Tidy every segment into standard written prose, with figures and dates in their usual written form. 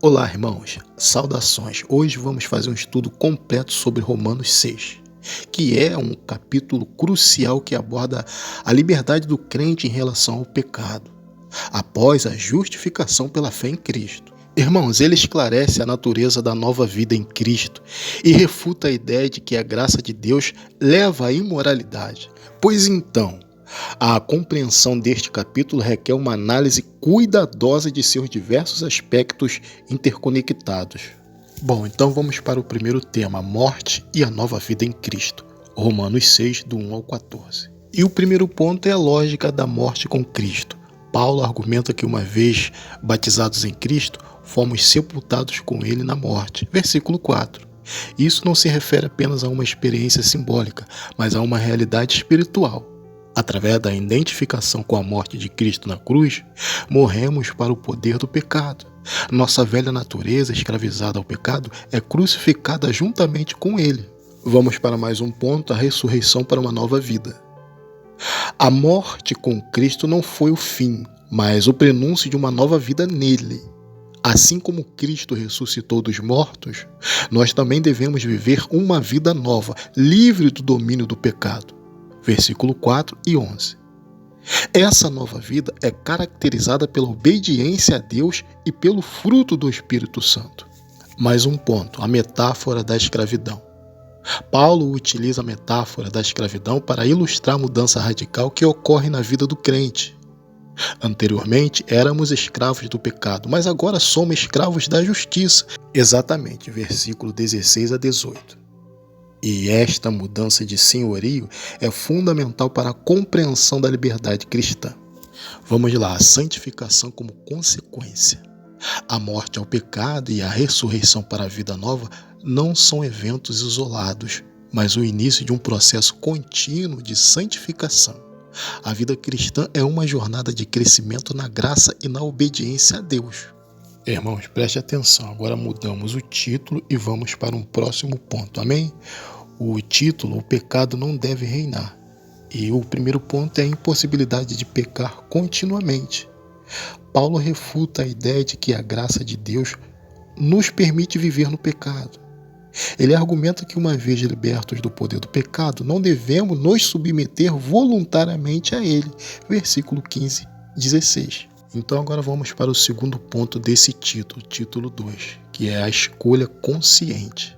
Olá, irmãos, saudações. Hoje vamos fazer um estudo completo sobre Romanos 6, que é um capítulo crucial que aborda a liberdade do crente em relação ao pecado, após a justificação pela fé em Cristo. Irmãos, ele esclarece a natureza da nova vida em Cristo e refuta a ideia de que a graça de Deus leva à imoralidade. Pois então, a compreensão deste capítulo requer uma análise cuidadosa de seus diversos aspectos interconectados. Bom, então vamos para o primeiro tema, a morte e a nova vida em Cristo. Romanos 6, do 1 ao 14. E o primeiro ponto é a lógica da morte com Cristo. Paulo argumenta que uma vez batizados em Cristo, fomos sepultados com ele na morte. Versículo 4. Isso não se refere apenas a uma experiência simbólica, mas a uma realidade espiritual. Através da identificação com a morte de Cristo na cruz, morremos para o poder do pecado. Nossa velha natureza, escravizada ao pecado, é crucificada juntamente com ele. Vamos para mais um ponto, a ressurreição para uma nova vida. A morte com Cristo não foi o fim, mas o prenúncio de uma nova vida nele. Assim como Cristo ressuscitou dos mortos, nós também devemos viver uma vida nova, livre do domínio do pecado. Versículo 4 e 11. Essa nova vida é caracterizada pela obediência a Deus e pelo fruto do Espírito Santo. Mais um ponto, a metáfora da escravidão. Paulo utiliza a metáfora da escravidão para ilustrar a mudança radical que ocorre na vida do crente. Anteriormente, éramos escravos do pecado, mas agora somos escravos da justiça. Exatamente, versículo 16 a 18. E esta mudança de senhorio é fundamental para a compreensão da liberdade cristã. Vamos lá, a santificação como consequência. A morte ao pecado e a ressurreição para a vida nova não são eventos isolados, mas o início de um processo contínuo de santificação. A vida cristã é uma jornada de crescimento na graça e na obediência a Deus. Irmãos, preste atenção, agora mudamos o título e vamos para um próximo ponto, amém? O título, o pecado não deve reinar. E o primeiro ponto é a impossibilidade de pecar continuamente. Paulo refuta a ideia de que a graça de Deus nos permite viver no pecado. Ele argumenta que uma vez libertos do poder do pecado, não devemos nos submeter voluntariamente a ele. Versículo 15, 16. Então agora vamos para o segundo ponto desse título 2, que é a escolha consciente.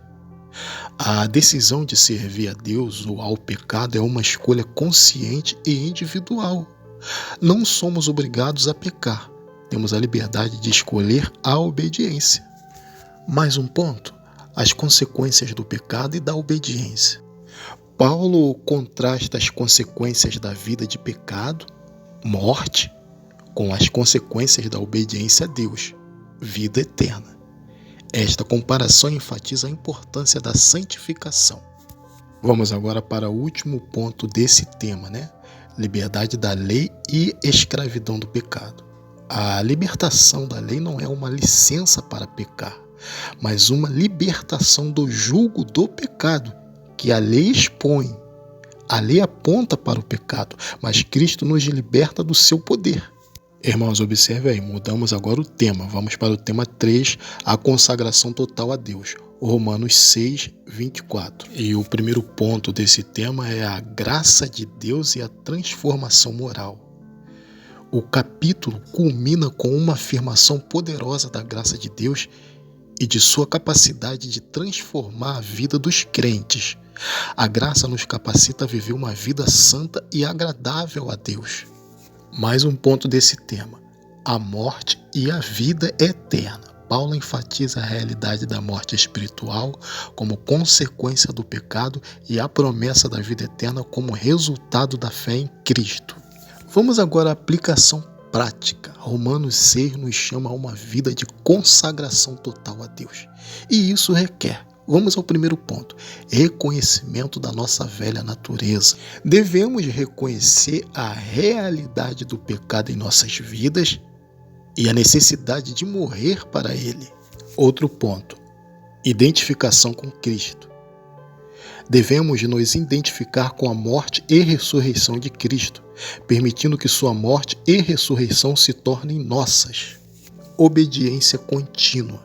A decisão de servir a Deus ou ao pecado é uma escolha consciente e individual. Não somos obrigados a pecar. Temos a liberdade de escolher a obediência. Mais um ponto, as consequências do pecado e da obediência. Paulo contrasta as consequências da vida de pecado, morte, com as consequências da obediência a Deus, vida eterna. Esta comparação enfatiza a importância da santificação. Vamos agora para o último ponto desse tema, Liberdade da lei e escravidão do pecado. A libertação da lei não é uma licença para pecar, mas uma libertação do jugo do pecado, que a lei expõe. A lei aponta para o pecado, mas Cristo nos liberta do seu poder. Irmãos, observe aí, mudamos agora o tema. Vamos para o tema 3, a consagração total a Deus. Romanos 6, 24. E o primeiro ponto desse tema é a graça de Deus e a transformação moral. O capítulo culmina com uma afirmação poderosa da graça de Deus e de sua capacidade de transformar a vida dos crentes. A graça nos capacita a viver uma vida santa e agradável a Deus. Mais um ponto desse tema, a morte e a vida eterna. Paulo enfatiza a realidade da morte espiritual como consequência do pecado e a promessa da vida eterna como resultado da fé em Cristo. Vamos agora à aplicação prática. Romanos 6 nos chama a uma vida de consagração total a Deus. E isso requer, vamos ao primeiro ponto, reconhecimento da nossa velha natureza. Devemos reconhecer a realidade do pecado em nossas vidas e a necessidade de morrer para ele. Outro ponto, identificação com Cristo. Devemos nos identificar com a morte e ressurreição de Cristo, permitindo que sua morte e ressurreição se tornem nossas. Obediência contínua.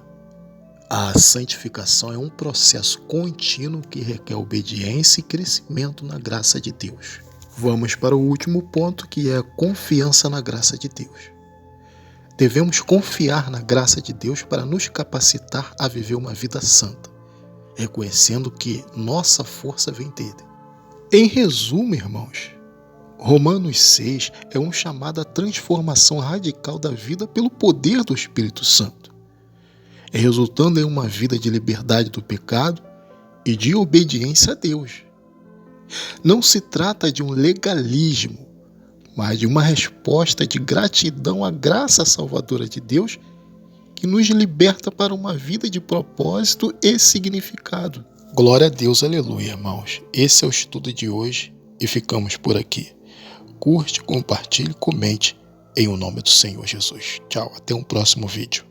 A santificação é um processo contínuo que requer obediência e crescimento na graça de Deus. Vamos para o último ponto, que é a confiança na graça de Deus. Devemos confiar na graça de Deus para nos capacitar a viver uma vida santa, reconhecendo que nossa força vem dele. Em resumo, irmãos, Romanos 6 é um chamado à transformação radical da vida pelo poder do Espírito Santo, resultando em uma vida de liberdade do pecado e de obediência a Deus. Não se trata de um legalismo, mas de uma resposta de gratidão à graça salvadora de Deus que nos liberta para uma vida de propósito e significado. Glória a Deus, aleluia, irmãos. Esse é o estudo de hoje e ficamos por aqui. Curte, compartilhe, comente em o nome do Senhor Jesus. Tchau, até um próximo vídeo.